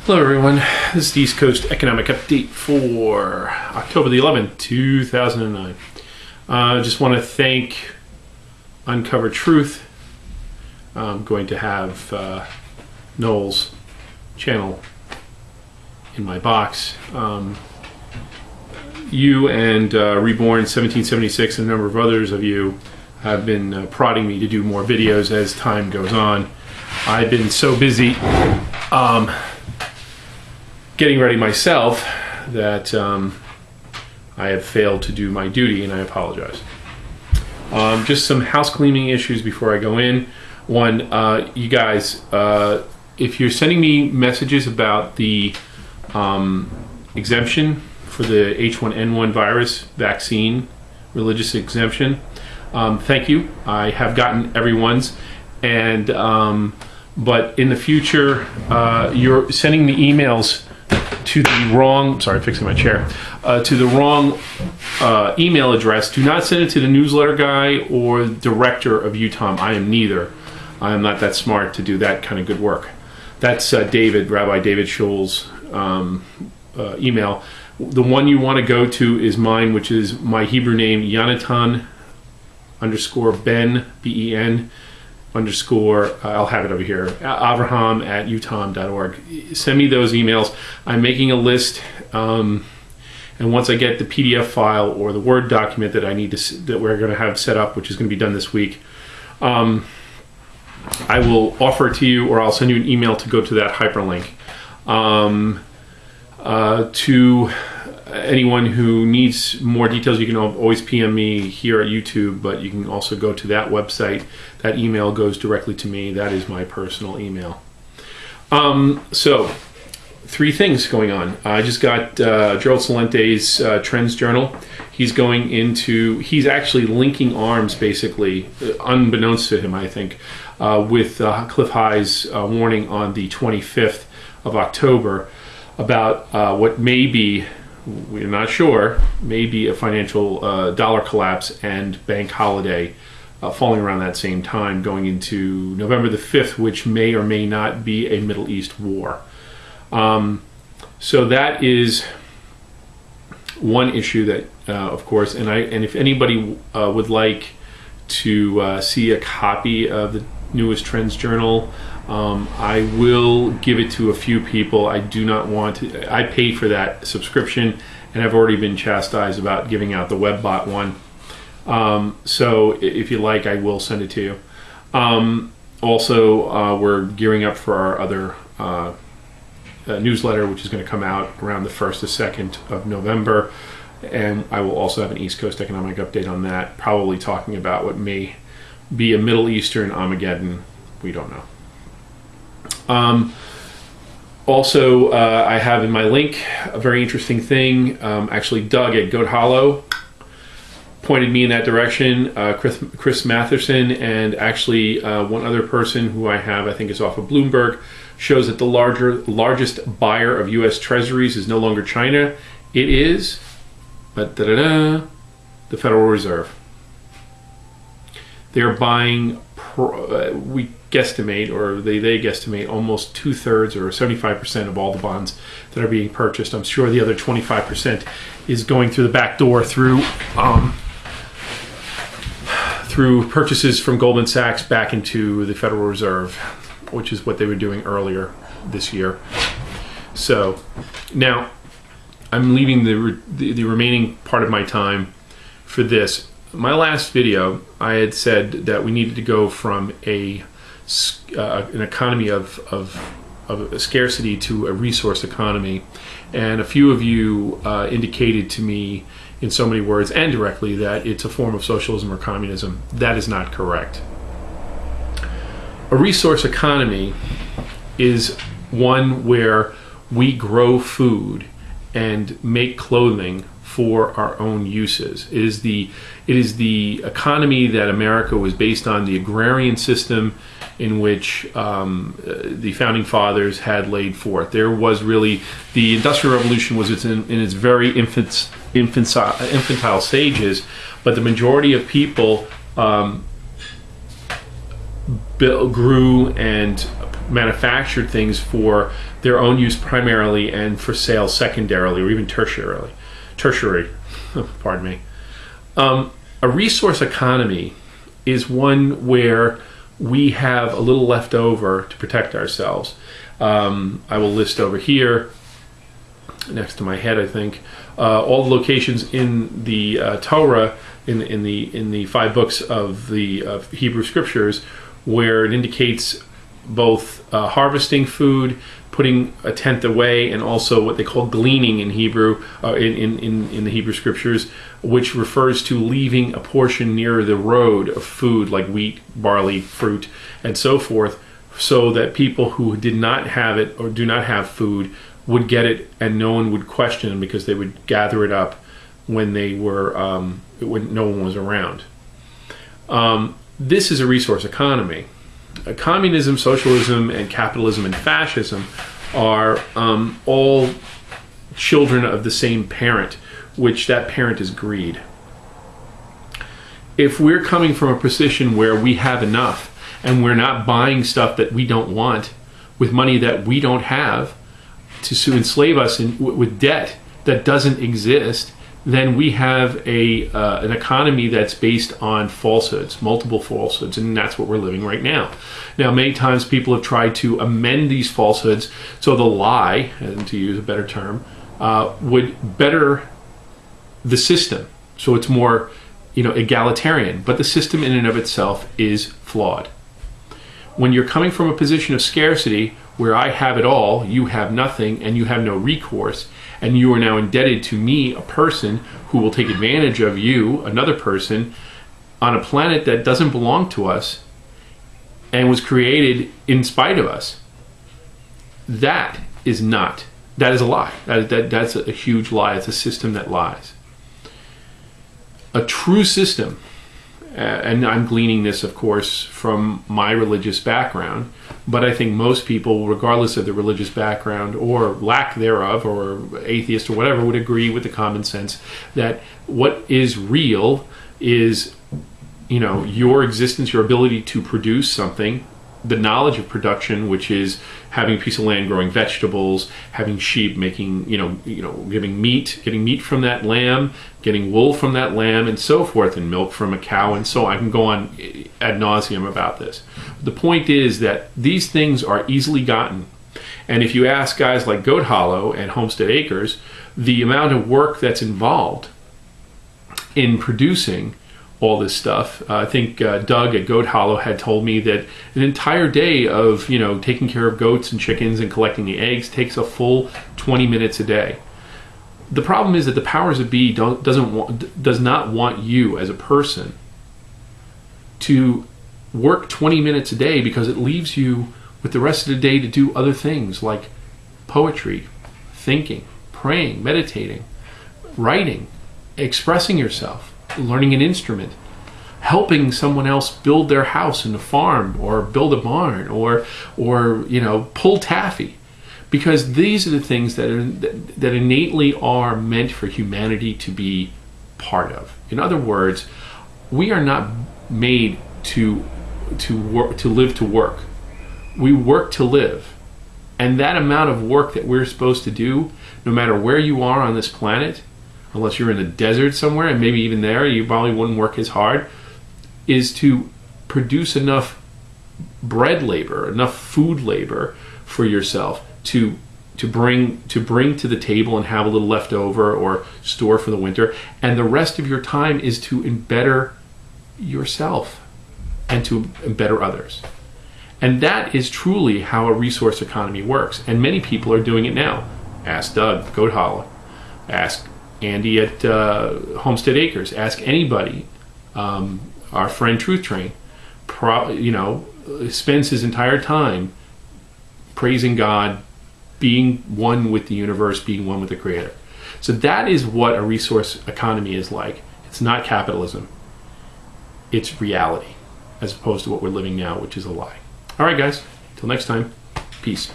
Hello everyone, this is the East Coast Economic Update for October the 11th, 2009. I just want to thank Uncover Truth. I'm going to have Noel's channel in my box. You and Reborn 1776 and a number of others of you have been prodding me to do more videos as time goes on. I've been so busy getting ready myself that I have failed to do my duty, and I apologize. Just some house cleaning issues before I go in. One, you guys, if you're sending me messages about the exemption for the H1N1 virus vaccine, religious exemption, thank you. I have gotten everyone's, and but in the future, you're sending me emails to the wrong, sorry, fixing my chair, to the wrong email address. Do not send it to the newsletter guy or director of UTOM. I am neither. I am not that smart to do that kind of good work. That's Rabbi David Scholl's email. The one you want to go to is mine, which is my Hebrew name, Yonatan _Ben, B-E-N, I'll have it over here, Avraham at utom.org. Send me those emails. I'm making a list, and once I get the PDF file or the Word document that I need that we're going to have set up, which is going to be done this week, I will offer it to you, or I'll send you an email to go to that hyperlink. To anyone who needs more details, you can always PM me here at YouTube, but you can also go to that website. That email goes directly to me. That is my personal email. So, three things going on. I just got Gerald Salente's Trends Journal. He's actually linking arms, basically, unbeknownst to him, I think, with Cliff High's warning on the 25th of October about what may be, we're not sure, maybe a financial dollar collapse and bank holiday falling around that same time, going into November the 5th, which may or may not be a Middle East war. So that is one issue that, of course, and if anybody would like to see a copy of the newest Trends Journal, I will give it to a few people. I do not want to, I pay for that subscription, and I've already been chastised about giving out the WebBot one. So if you like, I will send it to you. Also, we're gearing up for our other newsletter, which is going to come out around the 1st or 2nd of November. And I will also have an East Coast Economic Update on that, probably talking about what may be a Middle Eastern Armageddon. We don't know. Also, I have in my link a very interesting thing. Actually, Doug at Goat Hollow pointed me in that direction. Chris Matherson, and actually one other person who I have, I think is off of Bloomberg, shows that the largest buyer of U.S. Treasuries is no longer China. It is the Federal Reserve. They're buying, we guesstimate, or they guesstimate, almost 2/3 or 75% of all the bonds that are being purchased. I'm sure the other 25% is going through the back door through purchases from Goldman Sachs back into the Federal Reserve, which is what they were doing earlier this year. So now I'm leaving the remaining part of my time for this. My last video, I had said that we needed to go from an economy of scarcity to a resource economy, and a few of you indicated to me in so many words and directly that it's a form of socialism or communism. That is not correct. A resource economy is one where we grow food and make clothing for our own uses. It is the economy that America was based on, the agrarian system in which the founding fathers had laid forth. There was really, the Industrial Revolution was in its very infantile stages, but the majority of people grew and manufactured things for their own use primarily and for sale secondarily or even tertiary. Pardon me. A resource economy is one where we have a little left over to protect ourselves. I will list over here, next to my head, I think, all the locations in the Torah, in the 5 books of the Hebrew Scriptures, where it indicates both harvesting food, putting a tenth away, and also what they call gleaning in Hebrew, in the Hebrew Scriptures, which refers to leaving a portion near the road of food like wheat, barley, fruit, and so forth, so that people who did not have it or do not have food would get it, and no one would question them because they would gather it up when they were when no one was around. This is a resource economy. Communism, socialism, and capitalism and fascism are all children of the same parent, which that parent is greed. If we're coming from a position where we have enough and we're not buying stuff that we don't want with money that we don't have to enslave us with debt that doesn't exist, then we have an economy that's based on falsehoods, multiple falsehoods, and that's what we're living right now. Now, many times people have tried to amend these falsehoods so the lie, and to use a better term, would better the system, so it's more, egalitarian. But the system in and of itself is flawed. When you're coming from a position of scarcity, where I have it all, you have nothing, and you have no recourse, and you are now indebted to me, a person who will take advantage of you, another person, on a planet that doesn't belong to us and was created in spite of us. That is a lie. That's a huge lie. It's a system that lies. A true system, and I'm gleaning this, of course, from my religious background, but I think most people, regardless of their religious background or lack thereof, or atheist or whatever, would agree with the common sense that what is real is, your existence, your ability to produce something, the knowledge of production, which is having a piece of land growing vegetables, having sheep making, getting meat from that lamb, getting wool from that lamb, and so forth, and milk from a cow, and so on. I can go on ad nauseum about this. The point is that these things are easily gotten. And if you ask guys like Goat Hollow and Homestead Acres, the amount of work that's involved in producing all this stuff. I think Doug at Goat Hollow had told me that an entire day of taking care of goats and chickens and collecting the eggs takes a full 20 minutes a day. The problem is that the powers that be does not want you as a person to work 20 minutes a day, because it leaves you with the rest of the day to do other things like poetry, thinking, praying, meditating, writing, expressing yourself, learning an instrument, helping someone else build their house and a farm, or build a barn, or pull taffy, because these are the things that innately are meant for humanity to be part of. In other words, we are not made to live to work. We work to live, and that amount of work that we're supposed to do, no matter where you are on this planet, unless you're in the desert somewhere, and maybe even there you probably wouldn't work as hard, is to produce enough bread labor, enough food labor for yourself to bring to the table and have a little left over or store for the winter. And the rest of your time is to better yourself and to better others. And that is truly how a resource economy works. And many people are doing it now. Ask Doug, Goat Hollow. Ask Andy at Homestead Acres. Ask anybody. Our friend Truth Train, spends his entire time praising God, being one with the universe, being one with the Creator. So that is what a resource economy is like. It's not capitalism. It's reality, as opposed to what we're living now, which is a lie. All right, guys. Till next time. Peace.